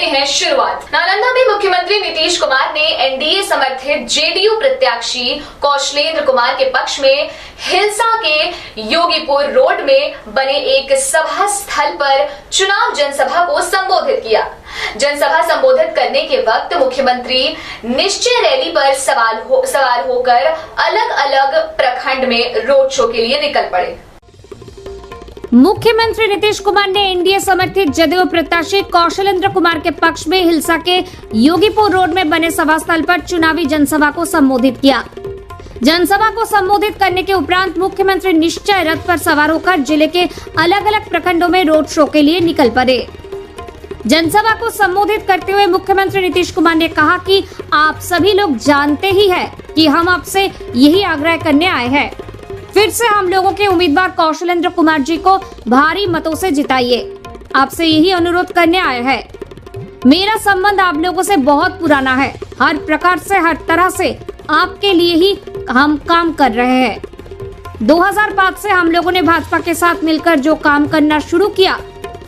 हैं शुरुआत। नालंदा में मुख्यमंत्री नीतीश कुमार ने एनडीए समर्थित जेडीयू प्रत्याशी कौशलेंद्र कुमार के पक्ष में हिलसा के योगीपुर रोड में बने एक सभा स्थल पर चुनाव जनसभा को संबोधित किया। जनसभा संबोधित करने के वक्त मुख्यमंत्री निश्चय रैली पर सवार होकर अलग अलग प्रखंड में रोड शो के लिए निकल पड़े। मुख्यमंत्री नीतीश कुमार ने एनडीए समर्थित जदयू प्रत्याशी कौशलेंद्र कुमार के पक्ष में हिलसा के योगीपुर रोड में बने सभा स्थल पर चुनावी जनसभा को संबोधित किया। जनसभा को संबोधित करने के उपरांत मुख्यमंत्री निश्चय रथ पर सवार होकर जिले के अलग अलग प्रखंडों में रोड शो के लिए निकल पड़े। जनसभा को संबोधित करते हुए मुख्यमंत्री नीतीश कुमार ने कहा कि आप सभी लोग जानते ही हैं कि हम आपसे यही आग्रह करने आए हैं, फिर से हम लोगों के उम्मीदवार कौशलेंद्र कुमार जी को भारी मतों से जिताइए। आपसे यही अनुरोध करने आए हैं। मेरा संबंध आप लोगों से बहुत पुराना है, हर प्रकार से हर तरह से आपके लिए ही हम काम कर रहे हैं। 2005 से हम लोगों ने भाजपा के साथ मिलकर जो काम करना शुरू किया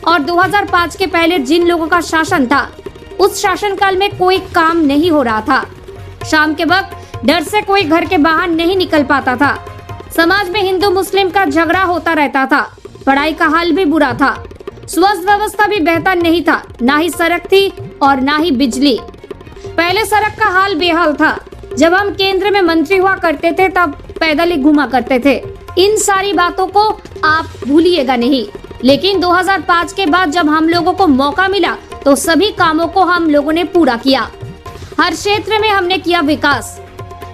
और 2005 के पहले जिन लोगों का शासन था, उस शासनकाल में कोई काम नहीं हो रहा था। शाम के वक्त डर से कोई घर के बाहर नहीं निकल पाता था। समाज में हिंदू मुस्लिम का झगड़ा होता रहता था। पढ़ाई का हाल भी बुरा था। स्वास्थ्य व्यवस्था भी बेहतर नहीं था, ना ही सड़क थी और ना ही बिजली। पहले सड़क का हाल बेहाल था। जब हम केंद्र में मंत्री हुआ करते थे तब पैदल ही घुमा करते थे। इन सारी बातों को आप भूलिएगा नहीं। लेकिन 2005 के बाद जब हम लोगों को मौका मिला तो सभी कामों को हम लोगों ने पूरा किया। हर क्षेत्र में हमने किया विकास।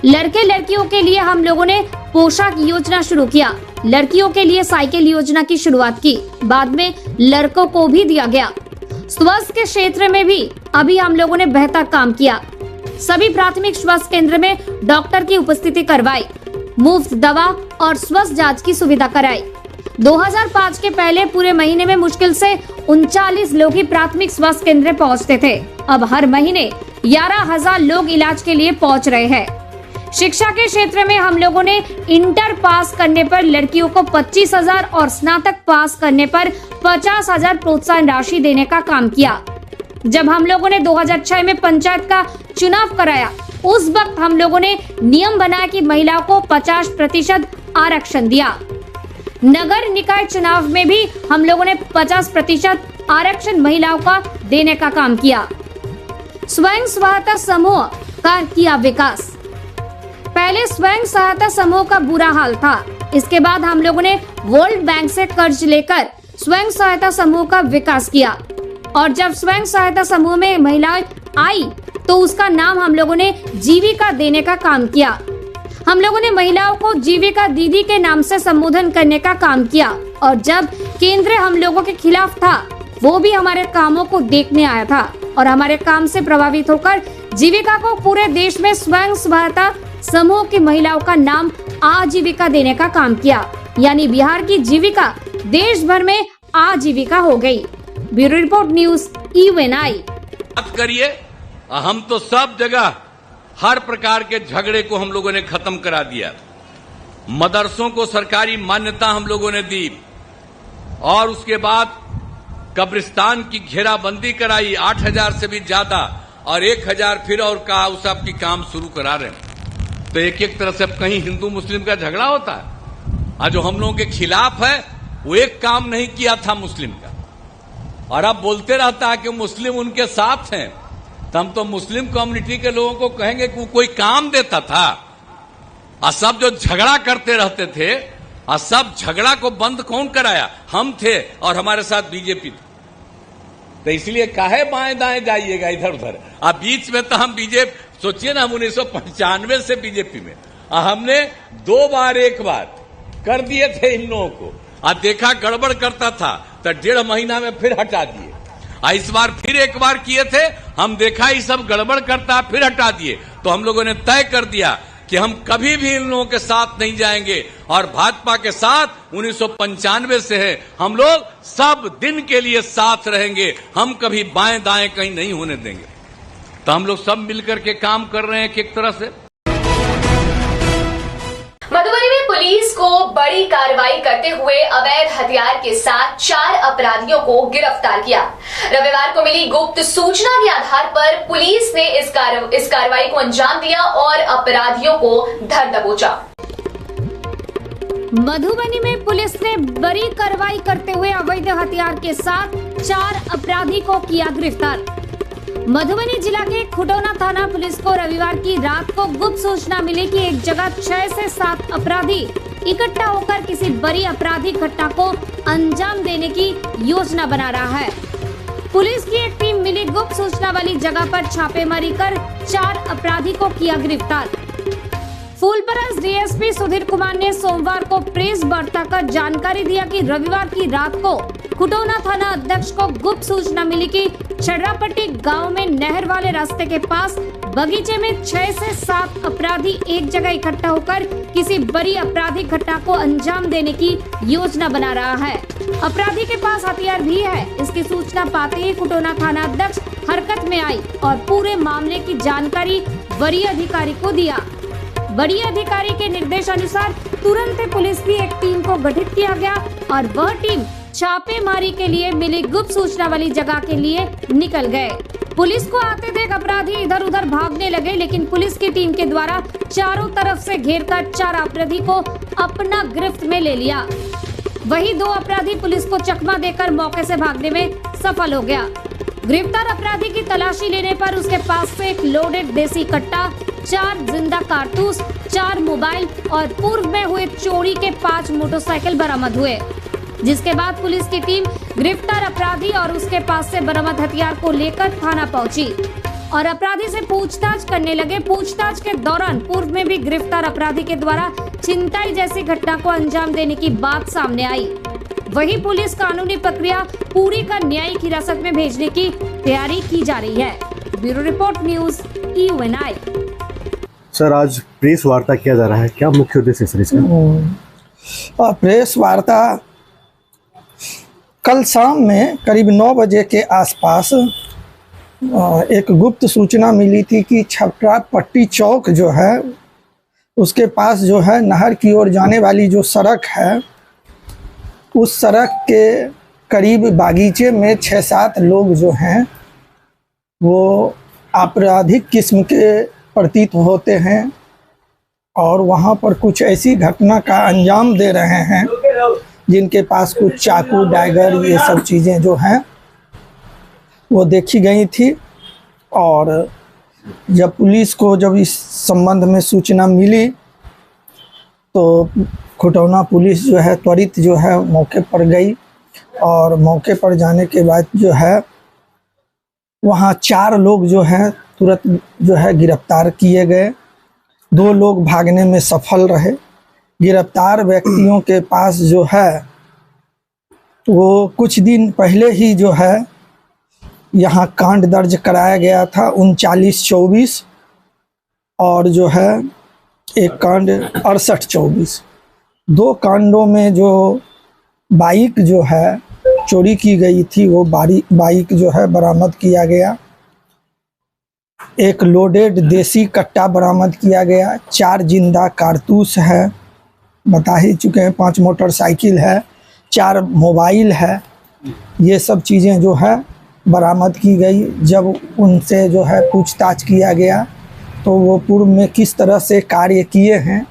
लड़के लड़कियों के लिए हम लोगों ने पोशाक योजना शुरू किया। लड़कियों के लिए साइकिल योजना की शुरुआत की, बाद में लड़कों को भी दिया गया। स्वास्थ्य के क्षेत्र में भी अभी हम लोगों ने बेहतर काम किया। सभी प्राथमिक स्वास्थ्य केंद्र में डॉक्टर की उपस्थिति करवाई, मुफ्त दवा और स्वास्थ्य जांच की सुविधा कराई। 2005 के पहले पूरे महीने में मुश्किल से 39 लोग ही प्राथमिक स्वास्थ्य केंद्र पहुंचते थे। अब हर महीने 11,000 लोग इलाज के लिए पहुंच रहे हैं। शिक्षा के क्षेत्र में हम लोगों ने इंटर पास करने पर लड़कियों को 25,000 और स्नातक पास करने पर 50,000 प्रोत्साहन राशि देने का काम किया। जब हम लोगों ने 2006 में पंचायत का चुनाव कराया, उस वक्त हम लोगों ने नियम बनाया कि महिलाओं को 50% आरक्षण दिया। नगर निकाय चुनाव में भी हम लोगों ने 50% आरक्षण महिलाओं का देने का काम किया। स्वयं सहायता समूह का किया विकास। पहले स्वयं सहायता समूह का बुरा हाल था। इसके बाद हम लोगों ने वर्ल्ड बैंक से कर्ज लेकर स्वयं सहायता समूह का विकास किया और जब स्वयं सहायता समूह में महिलाएं आई तो उसका नाम हम लोगों ने जीविका देने का काम किया। हम लोगों ने महिलाओं को जीविका दीदी के नाम से संबोधन करने का काम किया और जब केंद्र हम लोगों के खिलाफ था, वो भी हमारे कामों को देखने आया था और हमारे काम से प्रभावित होकर जीविका को पूरे देश में स्वयं सहायता समूह की महिलाओं का नाम आजीविका देने का काम किया। यानी बिहार की जीविका देश भर में आजीविका हो गई। Bureau report news UNI। बात करिए, हम तो सब जगह हर प्रकार के झगड़े को हम लोगों ने खत्म करा दिया। मदरसों को सरकारी मान्यता हम लोगों ने दी और उसके बाद कब्रिस्तान की घेराबंदी कराई 8,000 से भी ज्यादा और 1,000 फिर और कहा उस सब की काम शुरू करा रहे हैं। तो एक एक तरह से कहीं हिंदू मुस्लिम का झगड़ा होता है और जो हम लोगों के खिलाफ है वो एक काम नहीं किया था मुस्लिम का और अब बोलते रहता है कि मुस्लिम उनके साथ हैं। तो हम तो मुस्लिम कम्युनिटी के लोगों को कहेंगे कि वो कोई काम देता था और सब जो झगड़ा करते रहते थे और सब झगड़ा को बंद कौन कराया? हम थे और हमारे साथ बीजेपी थी। तो इसलिए काहे बाएं दाएं जाइएगा इधर उधर। अब बीच में तो हम बीजेपी सोचिए ना, हम 1995 से बीजेपी में हमने 2 बार 1 बार कर दिए थे इन लोगों को और देखा गड़बड़ करता था तो 1.5 महीना में फिर हटा दिए। इस बार फिर 1 बार किए थे, हम देखा ये सब गड़बड़ करता फिर हटा दिए। तो हम लोगों ने तय कर दिया कि हम कभी भी इन लोगों के साथ नहीं जाएंगे और भाजपा के साथ 1995 से है, हम लोग सब दिन के लिए साथ रहेंगे। हम कभी बाएं दाएं कहीं नहीं होने देंगे। तो हम लोग सब मिलकर के काम कर रहे हैं एक तरह से। मधुबनी में पुलिस पुलिस को बड़ी कार्रवाई करते हुए अवैध हथियार के साथ 4 अपराधियों को गिरफ्तार किया। रविवार को मिली गुप्त सूचना के आधार पर पुलिस ने इस कार्रवाई को अंजाम दिया और अपराधियों को धर दबोचा। मधुबनी में पुलिस ने बड़ी कार्रवाई करते हुए अवैध हथियार के साथ 4 अपराधी को किया गिरफ्तार। मधुबनी जिला के खुटौना थाना पुलिस को रविवार की रात को गुप्त सूचना मिली कि एक जगह 6 से 7 अपराधी इकट्ठा होकर किसी बड़ी आपराधिक घटना को अंजाम देने की योजना बना रहा है। पुलिस की एक टीम मिली गुप्त सूचना वाली जगह पर छापेमारी कर 4 अपराधी को किया गिरफ्तार। फूलपरस डीएसपी सुधीर कुमार ने सोमवार को प्रेस वार्ता कर जानकारी दिया कि रविवार की रात को खुटौना थाना अध्यक्ष को गुप्त सूचना मिली कि छर्रापट्टी गांव में नहर वाले रास्ते के पास बगीचे में 6 से 7 अपराधी एक जगह इकट्ठा होकर किसी बड़ी आपराधिक घटना को अंजाम देने की योजना बना रहा है। अपराधी के पास हथियार भी है। इसकी सूचना पाते ही खुटौना थाना अध्यक्ष हरकत में आई और पूरे मामले की जानकारी वरीय अधिकारी को दिया। वरीय अधिकारी के निर्देश अनुसार तुरंत पुलिस की एक टीम को गठित किया गया और वह टीम छापेमारी के लिए मिली गुप्त सूचना वाली जगह के लिए निकल गए। पुलिस को आते देख अपराधी इधर उधर भागने लगे, लेकिन पुलिस की टीम के द्वारा चारों तरफ से घेरकर 4 अपराधी को अपना गिरफ्त में ले लिया। वहीं 2 अपराधी पुलिस को चकमा देकर मौके से भागने में सफल हो गया। गिरफ्तार अपराधी की तलाशी लेने पर उसके पास से एक लोडेड देसी कट्टा, 4 जिंदा कारतूस, 4 मोबाइल और पूर्व में हुए चोरी के 5 मोटरसाइकिल बरामद हुए, जिसके बाद पुलिस की टीम गिरफ्तार अपराधी और उसके पास से बरामद हथियार को लेकर थाना पहुंची और अपराधी से पूछताछ करने लगे। पूछताछ के दौरान पूर्व में भी गिरफ्तार अपराधी के द्वारा छिनताई जैसी घटना को अंजाम देने की बात सामने आई। वहीं पुलिस कानूनी प्रक्रिया पूरी कर न्यायिक हिरासत में भेजने की तैयारी की जा रही है। Bureau report news EUNI। Sir, आज प्रेस वार्ता किया जा रहा है, क्या मुख्य उद्देश्य है इसका? प्रेस वार्ता कल शाम में करीब 9 बजे के आसपास एक गुप्त सूचना मिली थी कि छर्रापट्टी चौक जो है उसके पास जो है नहर की ओर जाने वाली जो सड़क है, उस सड़क के करीब बागीचे में 6-7 लोग जो हैं वो आपराधिक किस्म के प्रतीत होते हैं और वहाँ पर कुछ ऐसी घटना का अंजाम दे रहे हैं जिनके पास कुछ चाकू, डैगर, ये सब चीज़ें जो हैं वो देखी गई थी। और जब पुलिस को जब इस संबंध में सूचना मिली तो खुटौना पुलिस जो है त्वरित जो है मौके पर गई और मौके पर जाने के बाद जो है वहाँ 4 लोग जो हैं तुरंत जो है गिरफ्तार किए गए। 2 लोग भागने में सफल रहे। गिरफ्तार व्यक्तियों के पास जो है वो कुछ दिन पहले ही जो है यहाँ कांड दर्ज कराया गया था 39-24 और जो है एक कांड 68-24। 2 कांडों में जो बाइक जो है चोरी की गई थी वो बाइक जो है बरामद किया गया। एक लोडेड देसी कट्टा बरामद किया गया। 4 जिंदा कारतूस है, बता ही चुके हैं। 5 मोटरसाइकिल है, 4 मोबाइल है। ये सब चीज़ें जो है बरामद की गई। जब उनसे जो है पूछताछ किया गया तो वो पूर्व में किस तरह से कार्य किए हैं,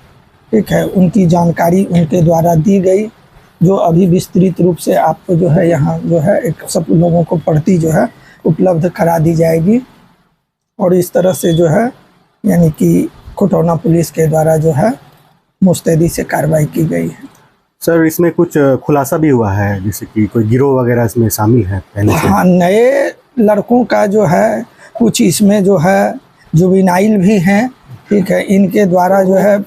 ठीक है, उनकी जानकारी उनके द्वारा दी गई, जो अभी विस्तृत रूप से आपको जो है यहाँ जो है एक सब लोगों को पढ़ती जो है उपलब्ध करा दी जाएगी। और इस तरह से जो है यानी कि खुटौना पुलिस के द्वारा जो है मुस्तैदी से कार्रवाई की गई है। सर, इसमें कुछ खुलासा भी हुआ है, जैसे कि कोई गिरोह वगैरह इसमें शामिल है पहले से? हाँ, नए लड़कों का जो है कुछ इसमें जो है जुवेनाइल भी हैं, ठीक है। इनके द्वारा जो है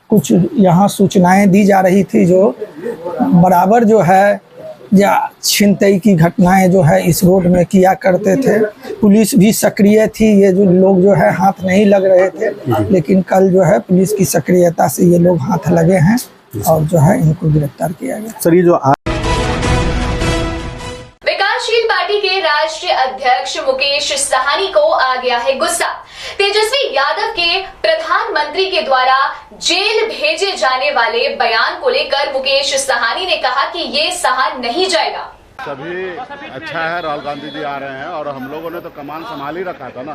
कुछ यहाँ सूचनाएं दी जा रही थी जो बराबर जो है या छिनतई की घटनाएं जो है इस रोड में किया करते थे। पुलिस भी सक्रिय थी, ये जो लोग जो है हाथ नहीं लग रहे थे, लेकिन कल जो है पुलिस की सक्रियता से ये लोग हाथ लगे हैं और जो है इनको गिरफ्तार किया गया। सर, ये जो विकासशील पार्टी के राष्ट्रीय अध्यक्ष मुकेश साहनी को आ गया है गुस्सा। तेजस्वी यादव के प्रधानमंत्री के द्वारा जेल भेजे जाने वाले बयान को लेकर मुकेश साहनी ने कहा कि ये सहा नहीं जाएगा। सभी अच्छा है, राहुल गांधी जी आ रहे हैं और हम लोगों ने तो कमान संभाल ही रखा था ना।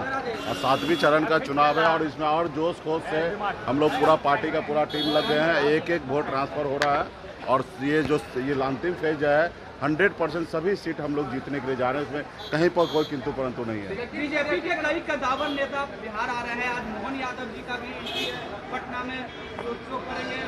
और 7वीं चरण का चुनाव है और इसमें और जोश खोश से हम लोग पूरा पार्टी का पूरा टीम लग गए हैं। एक एक वोट ट्रांसफर हो रहा है और ये अंतिम फेज है 100% सभी सीट हम लोग जीतने के लिए जा रहे हैं। इसमें कहीं पर कोई किंतु परंतु नहीं है। बीजेपी के कई कद्दावर नेता बिहार आ रहे हैं। आज मोहन यादव जी का भी पटना में करेंगे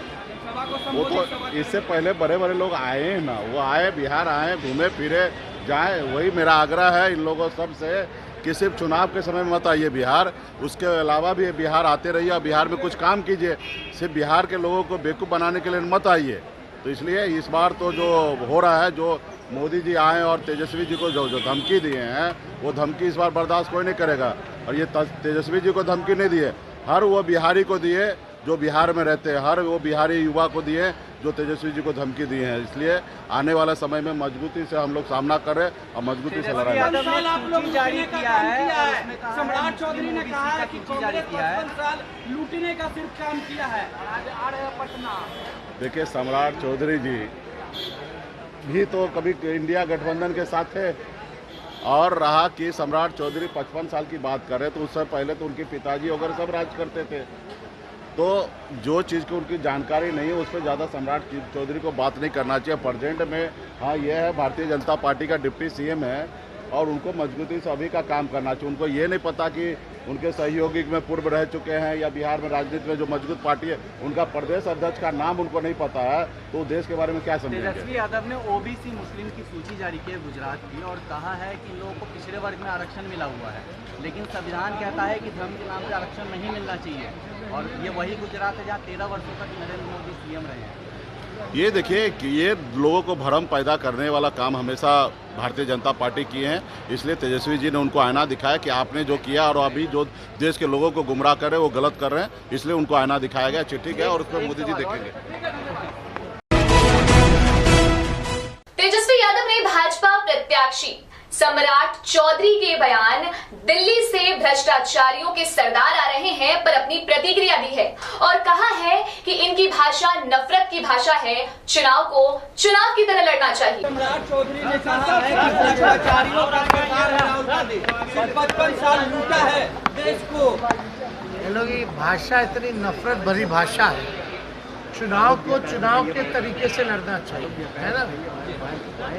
सभा को। वो तो इससे पहले बड़े बड़े लोग आए हैं ना, वो आए बिहार आए, घूमे फिरे जाए। वही मेरा आग्रह है इन लोगों सब से कि सिर्फ चुनाव के समय में मत आइए बिहार, उसके अलावा भी बिहार आते रहिए और बिहार में कुछ काम कीजिए। सिर्फ बिहार के लोगों को बेवकूफ़ बनाने के लिए मत आइए। तो इसलिए इस बार तो जो हो रहा है, जो मोदी जी आए और तेजस्वी जी को जो धमकी दिए हैं, वो धमकी इस बार बर्दाश्त कोई नहीं करेगा। और ये तेजस्वी जी को धमकी नहीं दिए, हर वो बिहारी को दिए जो बिहार में रहते हैं, हर वो बिहारी युवा को दिए जो तेजस्वी जी को धमकी दिए हैं। इसलिए आने वाला समय में मजबूती से हम लोग सामना कर रहे और मजबूती से लड़ाई आप लोग जारी किया है। सम्राट चौधरी ने कहा है कि कांग्रेस 55 साल लूटने का सिर्फ काम किया है। आज आ रहे हैं पटना। देखिए, सम्राट चौधरी जी भी तो कभी इंडिया गठबंधन के साथ थे और रहा कि सम्राट चौधरी 55 साल की बात कर रहे तो उससे पहले तो उनके पिताजी वगैरह सब राज करते थे। तो जो चीज़ की उनकी जानकारी नहीं है उस पर ज़्यादा सम्राट चौधरी को बात नहीं करना चाहिए। प्रेजेंट में हाँ, ये है भारतीय जनता पार्टी का डिप्टी सीएम है और उनको मजबूती से अभी का काम करना चाहिए। उनको ये नहीं पता कि उनके सहयोगी में पूर्व रह चुके हैं या बिहार में राजनीति में जो मजबूत पार्टी है उनका प्रदेश अध्यक्ष का नाम उनको नहीं पता है, तो देश के बारे में क्या समझेंगे। तेजस्वी यादव ने ओबीसी मुस्लिम की सूची जारी की है गुजरात की और कहा है कि इन लोगों को पिछड़े वर्ग में आरक्षण मिला हुआ है, लेकिन संविधान कहता है कि धर्म के नाम से आरक्षण नहीं मिलना चाहिए। और ये वही गुजरात है जहाँ 13 वर्षों तक नरेंद्र मोदी सीएम रहे हैं। ये देखिए कि ये लोगों को भ्रम पैदा करने वाला काम हमेशा भारतीय जनता पार्टी किए हैं। इसलिए तेजस्वी जी ने उनको आईना दिखाया कि आपने जो किया और अभी जो देश के लोगों को गुमराह कर रहे हैं वो गलत कर रहे हैं, इसलिए उनको आईना दिखाया गया, चिट्ठी गया और उस पर मोदी जी देखेंगे। तेजस्वी यादव ने भाजपा प्रत्याशी सम्राट चौधरी के बयान दिल्ली से भ्रष्टाचारियों के सरदार आ रहे हैं पर अपनी प्रतिक्रिया दी है और कहा है कि इनकी भाषा नफरत की भाषा है, चुनाव को चुनाव की तरह लड़ना चाहिए। सम्राट चौधरी ने कहा है कि भ्रष्टाचारियों का सरकार है राहुल गांधी, 55 साल लूटा है देश को। ये लोग की भाषा इतनी नफरत भरी भाषा है। चुनाव को चुनाव के तरीके से लड़ना चाहिए, है ना?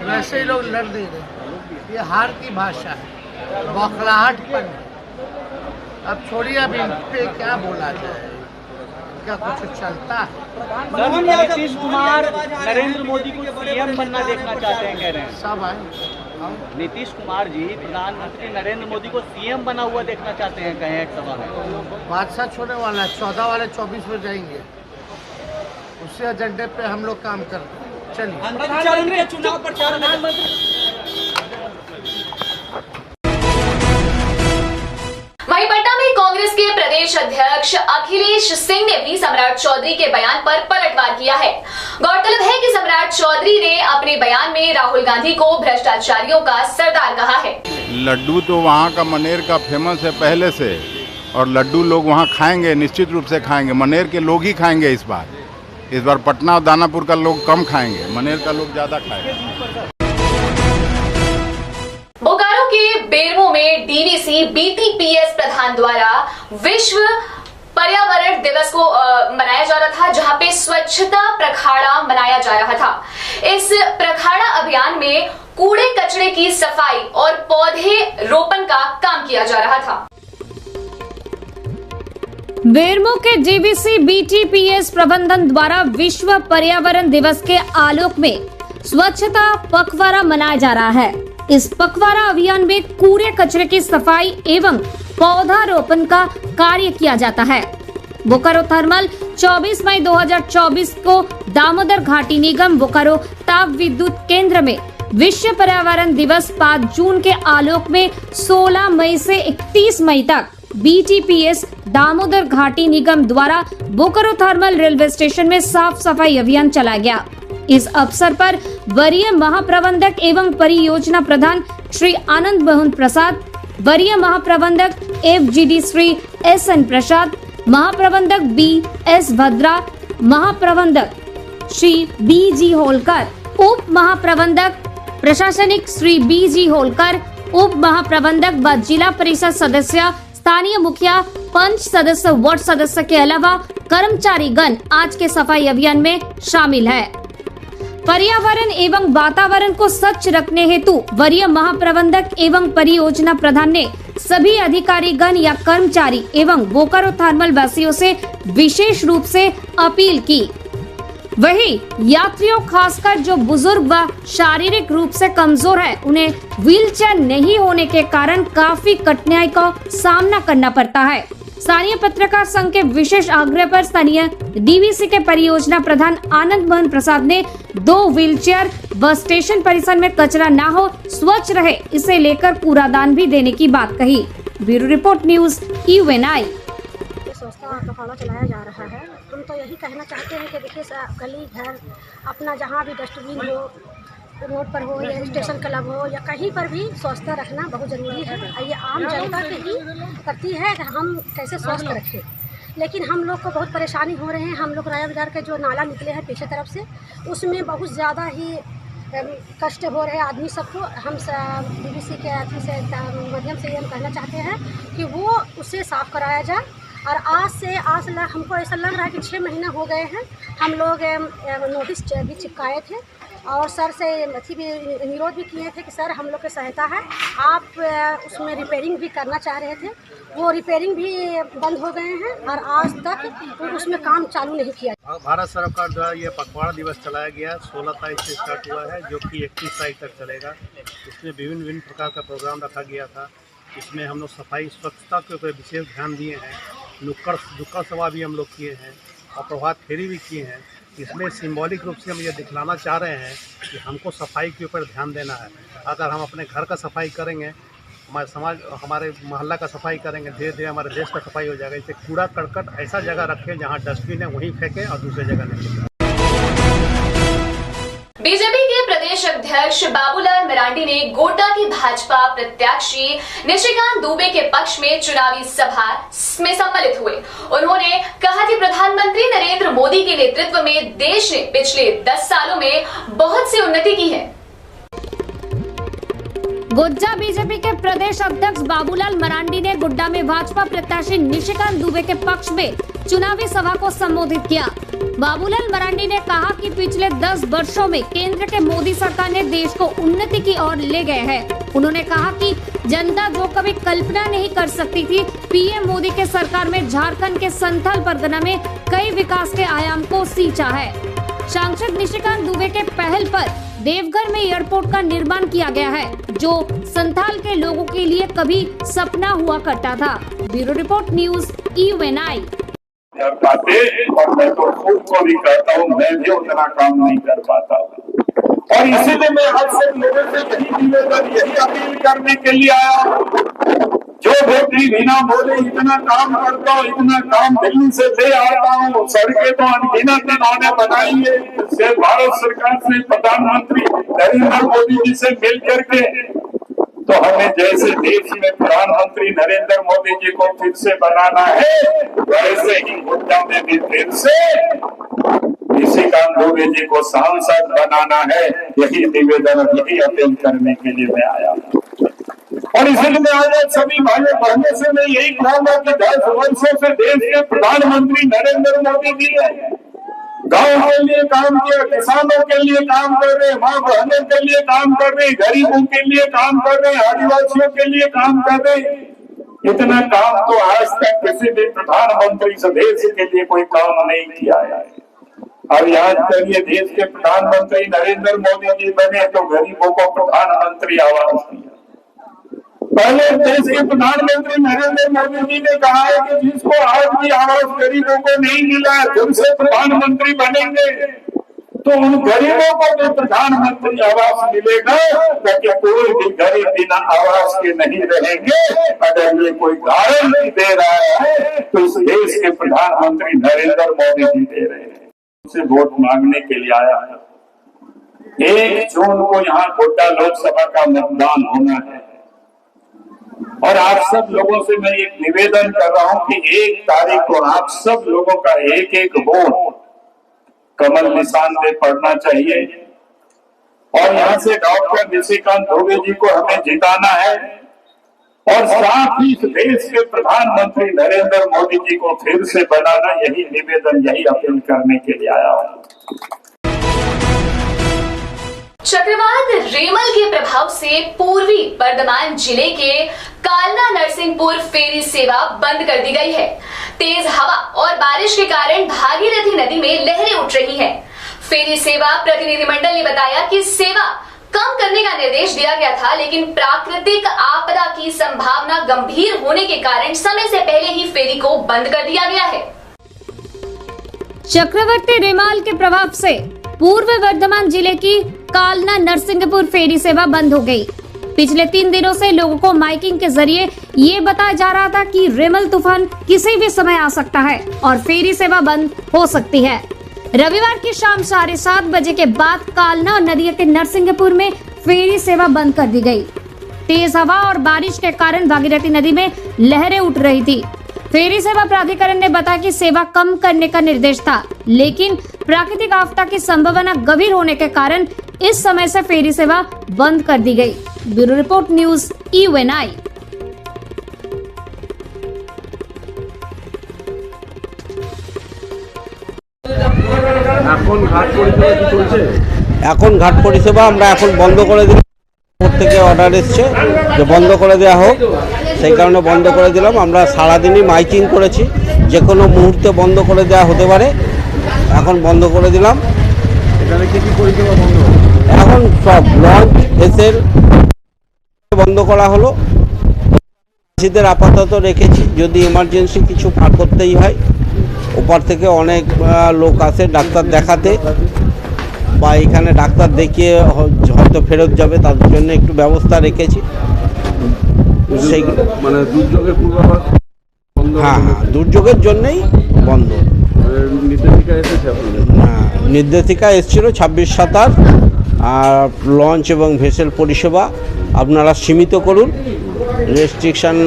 वैसे ही लोग लड़ दे रहे। ये हार की भाषा है, बौखलाहटपन है। अब छोड़िए, अब इन पे क्या बोला जाए, क्या कुछ चलता है। नीतीश कुमार नरेंद्र मोदी को सीएम बनना देखना चाहते हैं, कह रहे हैं। सब आए। नीतीश कुमार जी प्रधानमंत्री नरेंद्र मोदी को सीएम बना हुआ देखना चाहते हैं, कहे एक सभा में। बादशाह छोड़ने वाला है, 14 वाले 24 में जाएंगे। उसी एजेंडे पे हम लोग काम कर रहे हैं। चलिए चुनाव प्रचार वहीं पटना में कांग्रेस के प्रदेश अध्यक्ष अखिलेश सिंह ने भी सम्राट चौधरी के बयान पर पलटवार किया है। गौरतलब है कि सम्राट चौधरी ने अपने बयान में राहुल गांधी को भ्रष्टाचारियों का सरदार कहा है। लड्डू तो वहाँ का मनेर का फेमस है पहले से और लड्डू लोग वहाँ खाएंगे, निश्चित रूप से खाएंगे। मनेर के लोग ही खाएंगे इस बार पटना और दानापुर का लोग कम खाएंगे, मनेर का लोग ज्यादा खाएंगे। बोकारो के बेरमो में डीवीसी बीटीपीएस प्रधान द्वारा विश्व पर्यावरण दिवस को मनाया जा रहा था, जहां पे स्वच्छता प्रखाड़ा मनाया जा रहा था। इस प्रखाड़ा अभियान में कूड़े कचरे की सफाई और पौधे रोपण का काम किया जा रहा था। बेरमो के डीवीसी बीटीपीएस प्रबंधन द्वारा विश्व पर्यावरण दिवस के आलोक में स्वच्छता पखवाड़ा मनाया जा रहा है। इस पखवाड़ा अभियान में कूड़े कचरे की सफाई एवं पौधारोपण का कार्य किया जाता है। बोकारो थर्मल 24 मई 2024 को दामोदर घाटी निगम बोकारो ताप विद्युत केंद्र में विश्व पर्यावरण दिवस 5 जून के आलोक में 16 मई से 31 मई तक बीटीपीएस दामोदर घाटी निगम द्वारा बोकारो थर्मल रेलवे स्टेशन में साफ सफाई अभियान चलाया गया। इस अवसर पर वरीय महाप्रबंधक एवं परियोजना प्रधान श्री आनंद मोहन प्रसाद, वरीय महाप्रबंधक FGD श्री SN प्रसाद, महाप्रबंधक BS भद्रा, महाप्रबंधक श्री BG होलकर, उप महाप्रबंधक प्रशासनिक श्री BG होलकर, उप महाप्रबंधक व जिला परिषद सदस्य, स्थानीय मुखिया, पंच सदस्य, वार्ड सदस्य के अलावा कर्मचारीगण आज के सफाई अभियान में शामिल है। पर्यावरण एवं वातावरण को स्वच्छ रखने हेतु वरीय महाप्रबंधक एवं परियोजना प्रधान ने सभी अधिकारीगण या कर्मचारी एवं बोकारो थर्मल वासियों से विशेष रूप से अपील की। वहीं यात्रियों, खासकर जो बुजुर्ग व शारीरिक रूप से कमजोर है, उन्हें व्हीलचेयर नहीं होने के कारण काफी कठिनाई का सामना करना पड़ता है। स्थानीय पत्रकार संघ के विशेष आग्रह पर स्थानीय DVC के परियोजना प्रधान आनंद मोहन प्रसाद ने 2 व्हीलचेयर व स्टेशन परिसर में कचरा न हो, स्वच्छ रहे, इसे लेकर कूड़ादान भी देने की बात कही। Bureau report, news UNI। स्वच्छता पखवाड़ा चलाया जा रहा है। हम तो यही कहना चाहते हैं कि देखिए गली घर अपना जहाँ भी डस्टबिन हो, रोड पर हो या स्टेशन क्लब हो या कहीं पर भी स्वच्छता रखना बहुत ज़रूरी है। ये आम जनता की ही करती है कि हम कैसे स्वस्थ रखें, लेकिन हम लोग को बहुत परेशानी हो रहे हैं। हम लोग राया बाजार के जो नाला निकले हैं पीछे तरफ से, उसमें बहुत ज़्यादा ही कष्ट हो रहे हैं आदमी सबको। हम DVC के माध्यम से ये हम कहना चाहते हैं कि वो उसे साफ़ कराया जाए। और आज हमको ऐसा लग रहा है कि 6 महीना हो गए हैं। हम लोग नोटिस भी चिपकाए थे और सर से अथी भी अनुरोध भी किए थे कि सर हम लोग की सहायता है, आप उसमें रिपेयरिंग भी करना चाह रहे थे। वो रिपेयरिंग भी बंद हो गए हैं और आज तक उसमें काम चालू नहीं किया। भारत सरकार द्वारा ये पखवाड़ा दिवस चलाया गया, 16 तारीख से स्टार्ट हुआ है, जो कि 31 तारीख तक चलेगा। इसमें विभिन्न प्रकार का प्रोग्राम रखा गया था। इसमें हम लोग सफाई स्वच्छता के ऊपर विशेष ध्यान दिए हैं। नुक्कड़ सभा भी हम लोग किए हैं और प्रभात फेरी भी किए हैं। इसमें सिंबॉलिक रूप से हम ये दिखलाना चाह रहे हैं कि हमको सफाई के ऊपर ध्यान देना है। अगर हम अपने घर का सफाई करेंगे, हमारे समाज, हमारे मोहल्ला का सफाई करेंगे, धीरे धीरे हमारे देश का सफाई हो जाएगा। इसे कूड़ा करकट ऐसा जगह रखें जहाँ डस्टबिन है वहीं फेंकें और दूसरी जगह नहीं फेंकें। बीजेपी के प्रदेश अध्यक्ष बाबूलाल मरांडी ने गोड्डा की भाजपा प्रत्याशी निशिकांत दुबे के पक्ष में चुनावी सभा में सम्मिलित हुए। उन्होंने कहा कि प्रधानमंत्री नरेंद्र मोदी के नेतृत्व में देश ने पिछले 10 सालों में बहुत सी उन्नति की है। गोड्डा बीजेपी के प्रदेश अध्यक्ष बाबूलाल मरांडी ने गोड्डा में भाजपा प्रत्याशी निशिकांत दुबे के पक्ष में चुनावी सभा को संबोधित किया। बाबूलाल मरांडी ने कहा कि पिछले 10 वर्षों में केंद्र के मोदी सरकार ने देश को उन्नति की ओर ले गए हैं। उन्होंने कहा कि जनता जो कभी कल्पना नहीं कर सकती थी, PM मोदी के सरकार में झारखंड के संथाल परगना में कई विकास के आयाम को सींचा है। सांसद निशिकांत दुबे के पहल पर देवघर में एयरपोर्ट का निर्माण किया गया है, जो संथाल के लोगों के लिए कभी सपना हुआ करता था। Bureau report, news UNI। और मैं तो खुद को भी कहता हूँ, मैं भी उतना काम नहीं कर पाता और इसीलिए मैं आज से लोगों से यही निवेदन, यही अपील करने के लिए आया। जो व्यक्ति बिना बोले इतना काम करता हूँ, इतना काम दिल्ली से ले आता हूँ, सड़कें तो अनगिनत इन्होंने बनाई है। इससे भारत सरकार से, प्रधानमंत्री नरेंद्र मोदी जी से मिल करके तो हमें जैसे देश में प्रधानमंत्री नरेंद्र मोदी जी को फिर से बनाना है, वैसे ही गोड्डा में भी फिर से निशिकांत दुबे जी को सांसद बनाना है। यही निवेदन, यही अपील करने के लिए मैं आया और इसलिए मैं आज सभी भाइयों बहनों से मैं यही कहूंगा कि 10 वर्षों से देश के प्रधानमंत्री नरेंद्र मोदी जी है, गांव के लिए काम किया, किसानों के लिए काम कर रहे, माँ बहनों के लिए काम कर रहे, गरीबों के लिए काम कर रहे, आदिवासियों के लिए काम कर रहे। इतना काम तो आज तक किसी भी प्रधानमंत्री से देश के लिए कोई काम नहीं किया है। अब याद करिए, देश के प्रधानमंत्री नरेंद्र मोदी जी बने तो गरीबों को प्रधानमंत्री आवास दिया। पहले देश के प्रधानमंत्री नरेंद्र मोदी जी ने कहा है कि जिसको आज भी आवास गरीबों को नहीं मिला है, जब से प्रधानमंत्री बनेंगे तो उन गरीबों को भी प्रधानमंत्री आवास मिलेगा, ताकि कोई भी गरीब बिना आवास के नहीं रहेंगे। अगर ये कोई गारंटी दे रहा है तो इस देश के प्रधानमंत्री नरेंद्र मोदी जी दे रहे हैं। उनसे वोट मांगने के लिए आया है 1 जून को यहाँ गोड्डा लोकसभा का मतदान होना है और आप सब लोगों से मैं एक निवेदन कर रहा हूं कि 1 तारीख को आप सब लोगों का एक वोट कमल निशान पे पड़ना चाहिए और यहाँ से डॉक्टर निशिकांत दुबे जी को हमें जिताना है और साथ ही इस देश के प्रधानमंत्री नरेंद्र मोदी जी को फिर से बनाना। यही निवेदन, यही अपील करने के लिए आया हूं। चक्रवात रेमल के प्रभाव से पूर्वी बर्धमान जिले के कालना नरसिंहपुर फेरी सेवा बंद कर दी गई है। तेज हवा और बारिश के कारण भागीरथी नदी में लहरें उठ रही हैं। फेरी सेवा प्रतिनिधिमंडल ने बताया कि सेवा कम करने का निर्देश दिया गया था, लेकिन प्राकृतिक आपदा की संभावना गंभीर होने के कारण समय से पहले ही फेरी को बंद कर दिया गया है। चक्रवाती रेमाल के प्रभाव से पूर्व वर्धमान जिले की कालना नरसिंहपुर फेरी सेवा बंद हो गई। पिछले 3 दिनों से लोगों को माइकिंग के जरिए ये बताया जा रहा था कि रेमल तूफान किसी भी समय आ सकता है और फेरी सेवा बंद हो सकती है। रविवार की शाम 7:30 बजे के बाद कालना और नदिया के नरसिंहपुर में फेरी सेवा बंद कर दी गई। तेज हवा और बारिश के कारण भागीरथी नदी में लहरें उठ रही थी। फेरी सेवा प्राधिकरण ने बताया कि सेवा कम करने का निर्देश था, लेकिन प्राकृतिक आपदा की संभावना गंभीर होने के कारण इस समय से फेरी सेवा बंद कर दी गई। Bureau report, news UNI। এখন ঘাট পরিষেবা আমরা এখন বন্ধ করে দিলাম। থেকে অর্ডার এসছে যে বন্ধ করে দেওয়া হোক, সেই কারণে বন্ধ করে দিলাম। আমরা সারাদিনই মাইকিং করেছি, যে কোনো মুহূর্তে বন্ধ করে দেওয়া হতে পারে, এখন বন্ধ করে দিলাম। এখানে কি কি পরিষেবা বন্ধ? এখন সব লঞ্চ এসেল বন্ধ করা হলো। চাষিদের আপাতত রেখেছি, যদি ইমার্জেন্সি কিছু পার করতেই হয়। ওপার থেকে অনেক লোক আসে ডাক্তার দেখাতে, বা এখানে ডাক্তার দেখিয়ে হয়তো ফেরত যাবে, তার জন্য একটু ব্যবস্থা রেখেছি। সেই মানে দুর্যোগের পূর্বাভাস? হ্যাঁ, দুর্যোগের জন্যই বন্ধ। নির্দেশিকা এসেছে? হ্যাঁ, নির্দেশিকা এসেছিল 26-27, আর লঞ্চ এবং ভেসেল পরিষেবা আপনারা সীমিত করুন, রেস্ট্রিকশান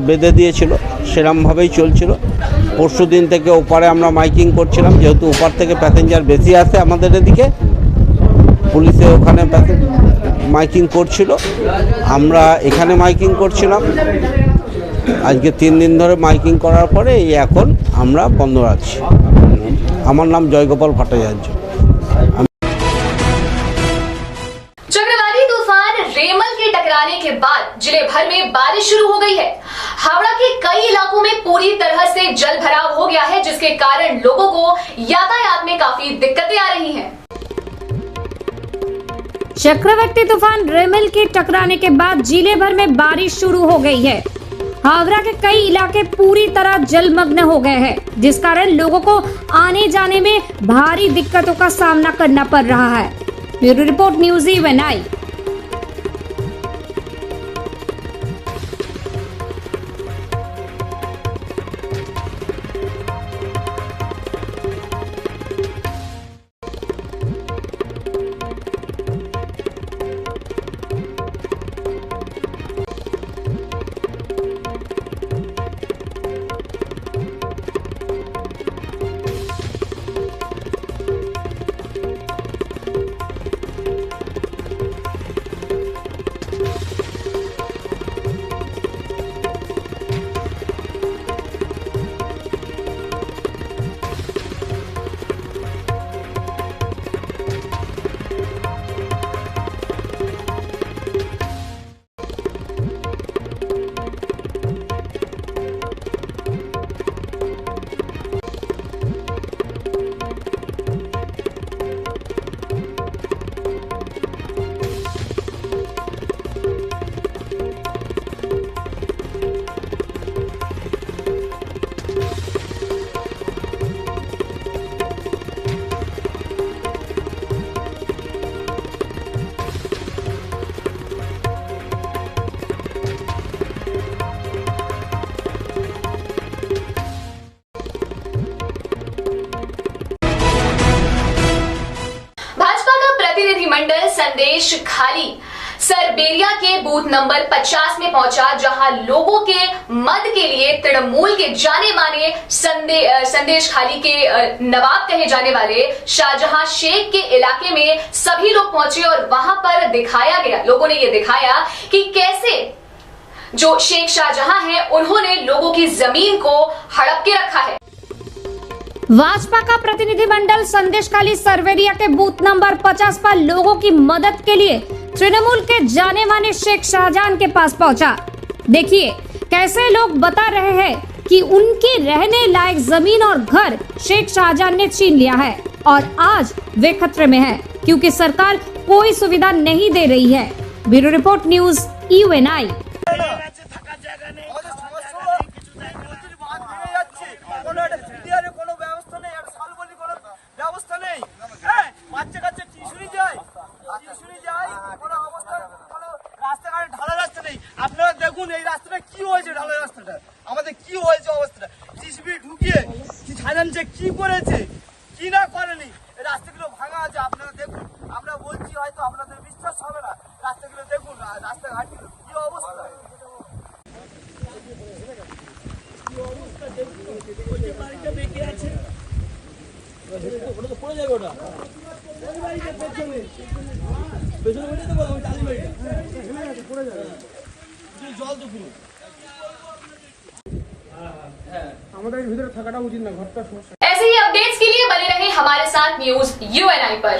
বেঁধে দিয়েছিল, সেরমভাবেই চলছিল। পরশু দিন থেকে ওপারে আমরা মাইকিং করছিলাম, যেহেতু ওপার থেকে প্যাসেঞ্জার বেশি আসে আমাদের এদিকে, পুলিশে ওখানে মাইকিং করছিল, আমরা এখানে মাইকিং করছিলাম। আজকে 3 দিন ধরে মাইকিং করার পরে এই এখন আমরা বন্ধ রাখছি। আমার নাম জয়গোপাল ভট্টাচার্য। चक्रवाती तूफान रेमल के टकराने के बाद जिले भर में बारिश शुरू हो गई है। हावड़ा के कई इलाकों में पूरी तरह से जल भराव हो गया है, जिसके कारण लोगों को यातायात में काफी दिक्कतें आ रही हैं। चक्रवाती तूफान रेमल के टकराने के बाद जिले भर में बारिश शुरू हो गई है। हावड़ा के कई इलाके पूरी तरह जलमग्न हो गए हैं, जिस कारण लोगों को आने जाने में भारी दिक्कतों का सामना करना पड़ रहा है। Bureau report, news UNI। संदेश खाली सरबेरिया के बूथ नंबर 50 में पहुंचा, जहां लोगों के मत के लिए तृणमूल के जाने माने संदेश खाली के नवाब कहे जाने वाले शाहजहां शेख के इलाके में सभी लोग पहुंचे और वहां पर दिखाया गया, लोगों ने ये दिखाया कि कैसे जो शेख शाहजहां हैं उन्होंने लोगों की जमीन को हड़प के रखा है। भाजपा का प्रतिनिधिमंडल संदेशखाली सरवेरिया के बूथ नंबर 50 पर लोगों की मदद के लिए तृणमूल के जाने माने शेख शाहजहां के पास पहुंचा। देखिए कैसे लोग बता रहे हैं कि उनकी रहने लायक जमीन और घर शेख शाहजहां ने छीन लिया है और आज वे खतरे में हैं क्योंकि सरकार कोई सुविधा नहीं दे रही है। Bureau report news UNI। আপনারা দেখুন এই রাস্তাটা কি হয়েছে, ঢালাই রাস্তাটা আমাদের কি হয়েছে অবস্থাটা, জিসিবি ঢুকিয়ে কি ছাড়েন যে কি করেছে কি না করেনি, এই রাস্তাগুলো ভাঙা আছে আপনারা দেখুন। আমরা বলছি হয়তো আপনাদের বিশ্বাস হবে না, রাস্তাগুলো দেখুন, রাস্তাঘাটগুলো কি অবস্থা, বাড়িটা বেঁকে আছে, ওটা তো পড়ে যাবে, ওটা বাড়িটা পেছনে পেছনে বাড়িটা তো বললাম টালি বাড়িটা পড়ে যাবে, জল তো পুরো আমাদের ভিতরে থাকাটা উচিত না, ঘরটা সমস্যা। ऐसे ही अपडेट्स के लिए बने रहे हमारे साथ न्यूज UNI पर।